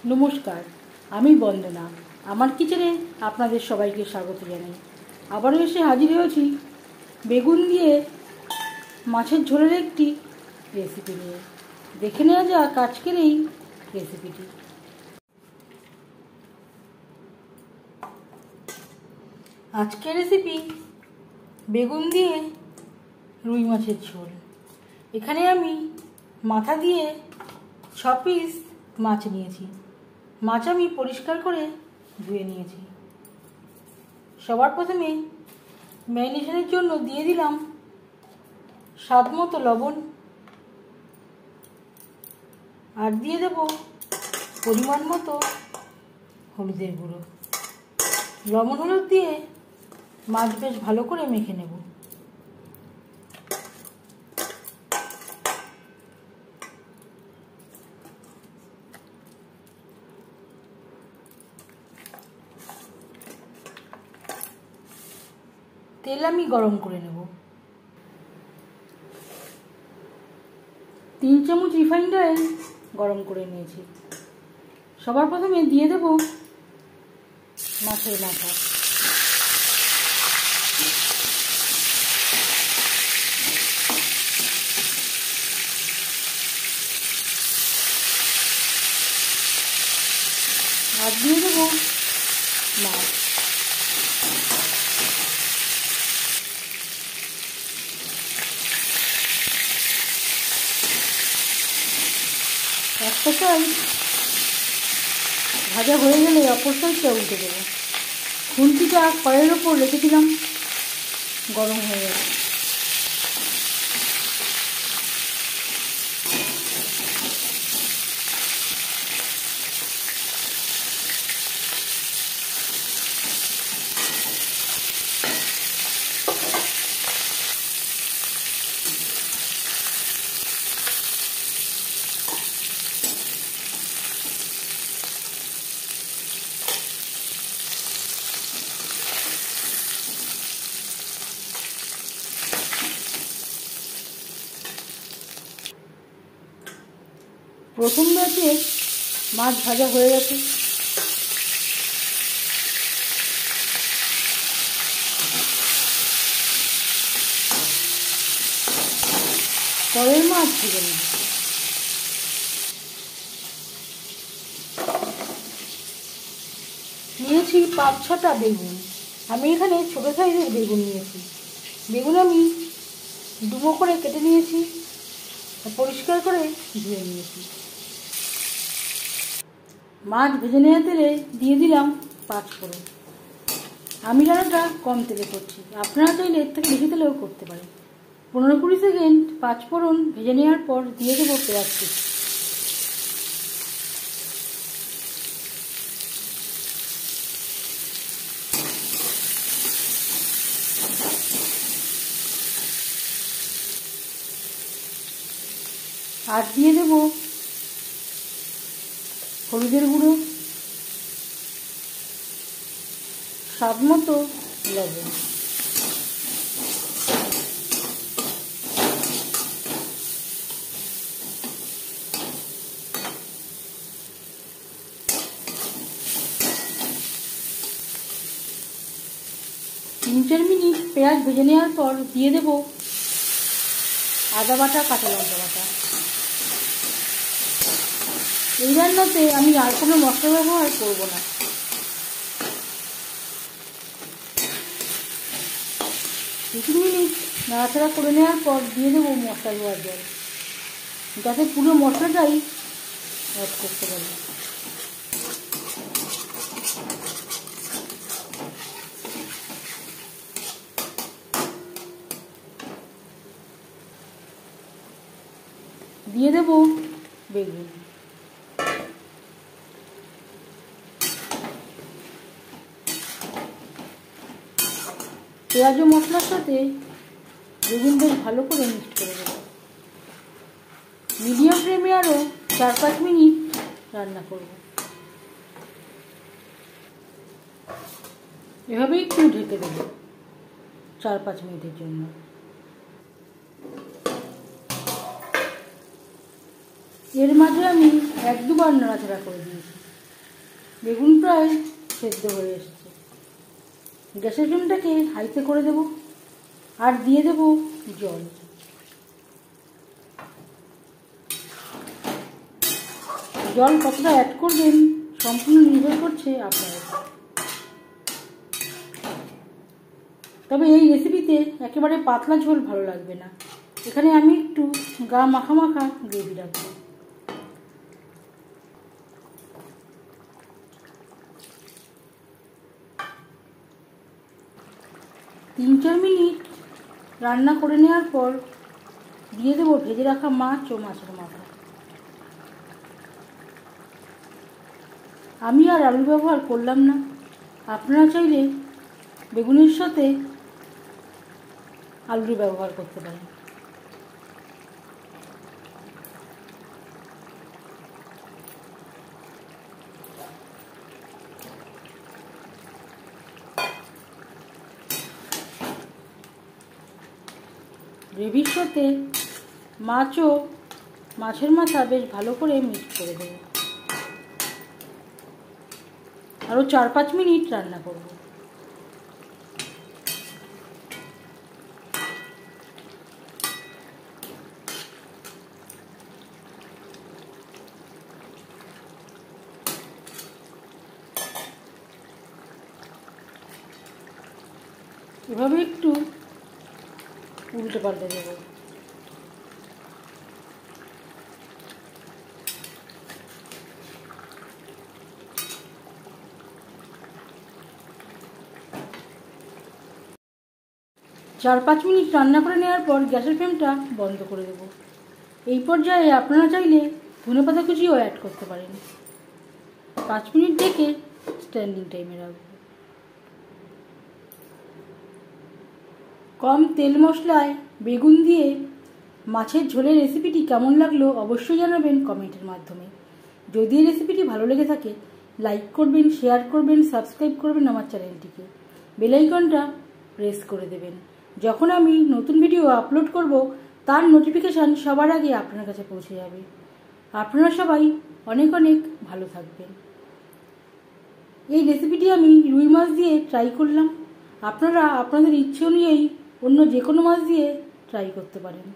নমস্কার, আমি বন্দনা। আমার কিচেনে আপনাদের সবাইকে স্বাগত জানাই। আবারও এসে হাজির হয়েছি বেগুন দিয়ে মাছের ঝোলের একটি রেসিপি নিয়ে। দেখে নেওয়া যাক আজকের এই রেসিপিটি। আজকের রেসিপি বেগুন দিয়ে রুই মাছের ঝোল। এখানে আমি মাথা দিয়ে 6 পিস মাছ নিয়েছি। মাছ আমি পরিষ্কার করে ধুয়ে নিয়েছি। সবার প্রথমে ম্যারিনেশনের জন্য দিয়ে দিলাম স্বাদ মতো লবণ, আর দিয়ে দেব পরিমাণ মতো হলুদের গুঁড়ো। লবণ হলুদ দিয়ে মাছ বেশ ভালো করে মেখে নেব। তেল আমি গরম করে নেব। 3 চামচ রিফাইন্ড অয়েল গরম করে নিয়েছি। সবার প্রথমে দিয়ে দেব মাছের মাথা। আর দিয়ে দেব মাছ। একটা সাইড ভাজা হয়ে গেলে অপর সাইডটা উল্টে দেবো। খুন্তিটা কড়াইয়ের ওপর রেখেছিলাম, গরম হয়ে গেছে। প্রথম ব্যাচে মাছ ভাজা হয়ে গেছে। পরের মাছ ভেজে নেব। নিয়েছি 5-6টা বেগুন। আমি এখানে ছোট সাইজের বেগুন নিয়েছি। বেগুন আমি ডুবো করে কেটে নিয়েছি, পরিষ্কার করে ধুয়ে নিয়েছি। মাছ ভেজে নেওয়া তেলে দিয়ে দিলাম 5 ফোড়ন। আমি রান্নাটা কম তেলে করছি, আপনারা চাইলে এর থেকে বেশি তেলেও করতে পারেন। 15-20 সেকেন্ড 5 ফোড়ন ভেজে নেওয়ার পর দিয়ে দেবো পেঁয়াজ কুচি। আর দিয়ে দেব হলুদের গুঁড়ো, স্বাদ মতো লবণ। তিন 4 মিনিট পেঁয়াজ ভেজে নেওয়ার পর দিয়ে দেব আদা বাটা, কাঁচা লঙ্কা বাটা। এই রান্নাতে আমি আর কোনো মশলা ব্যবহার করব না। দু 3 মিনিট নাড়াচাড়া করে নেওয়ার পর দিয়ে দেবো মশলা ধোয়ার জল, যাতে পুরো মশলাটাই অ্যাড করতে পারি। দিয়ে দেব বেগুন। পেঁয়াজ ও মশলার সাথে বেগুন বেশ ভালো করে মিক্সড করে দেব। মিডিয়াম ফ্লেমে আরও 4-5 মিনিট রান্না করব। এভাবে একটু ঢেকে দেব 4-5 মিনিটের জন্য। এর মাঝে আমি 1-2 বার নাড়াচাড়া করে দিয়েছি। বেগুন প্রায় সেদ্ধ হয়ে এসছে। গ্যাসের ফ্লেমটাকে হাইতে করে দেব আর দিয়ে দেব জল। জল কতটা অ্যাড করবেন সম্পূর্ণ নির্ভর করছে আপনার। তবে এই রেসিপিতে একেবারে পাতলা ঝোল ভালো লাগবে না, এখানে আমি একটু গা মাখা মাখা গ্রেভি রাখবো। তিন চার মিনিট রান্না করে নেওয়ার পর দিয়ে দেবো ভেজে রাখা মাছ ও মাছের মাথা। আমি আর আলু ব্যবহার করলাম না, আপনারা চাইলে বেগুনের সাথে আলু ব্যবহার করতে পারেন। গ্রেভির সাথে মাছ ও মাছের মাথা বেশ ভালো করে মিক্স করে দেব। আরও 4-5 মিনিট রান্না করব। এভাবে একটু উল্টে পাল্টে দেবো। চার 5 মিনিট রান্না করে নেওয়ার পর গ্যাসের ফ্লেমটা বন্ধ করে দেব। এই পর্যায়ে আপনারা চাইলে ধনেপাতা কুচিও অ্যাড করতে পারেন। 5 মিনিট ঢেকে স্ট্যান্ডিং টাইমে রাখবো। কম তেল মশলায় বেগুন দিয়ে মাছের ঝোলের রেসিপিটি কেমন লাগলো অবশ্যই জানাবেন কমেন্টের মাধ্যমে। যদি এই রেসিপিটি ভালো লেগে থাকে লাইক করবেন, শেয়ার করবেন, সাবস্ক্রাইব করবেন আমার চ্যানেলটিকে, বেল আইকনটা প্রেস করে দেবেন। যখন আমি নতুন ভিডিও আপলোড করব তার নোটিফিকেশান সবার আগে আপনার কাছে পৌঁছে যাবে। আপনারা সবাই অনেক অনেক ভালো থাকবেন। এই রেসিপিটি আমি রুই মাছ দিয়ে ট্রাই করলাম, আপনারা আপনাদের ইচ্ছে অনুযায়ী অন্য যে কোনো মাছ দিয়ে ট্রাই করতে পারেন।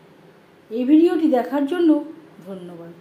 এই ভিডিওটি দেখার জন্য ধন্যবাদ।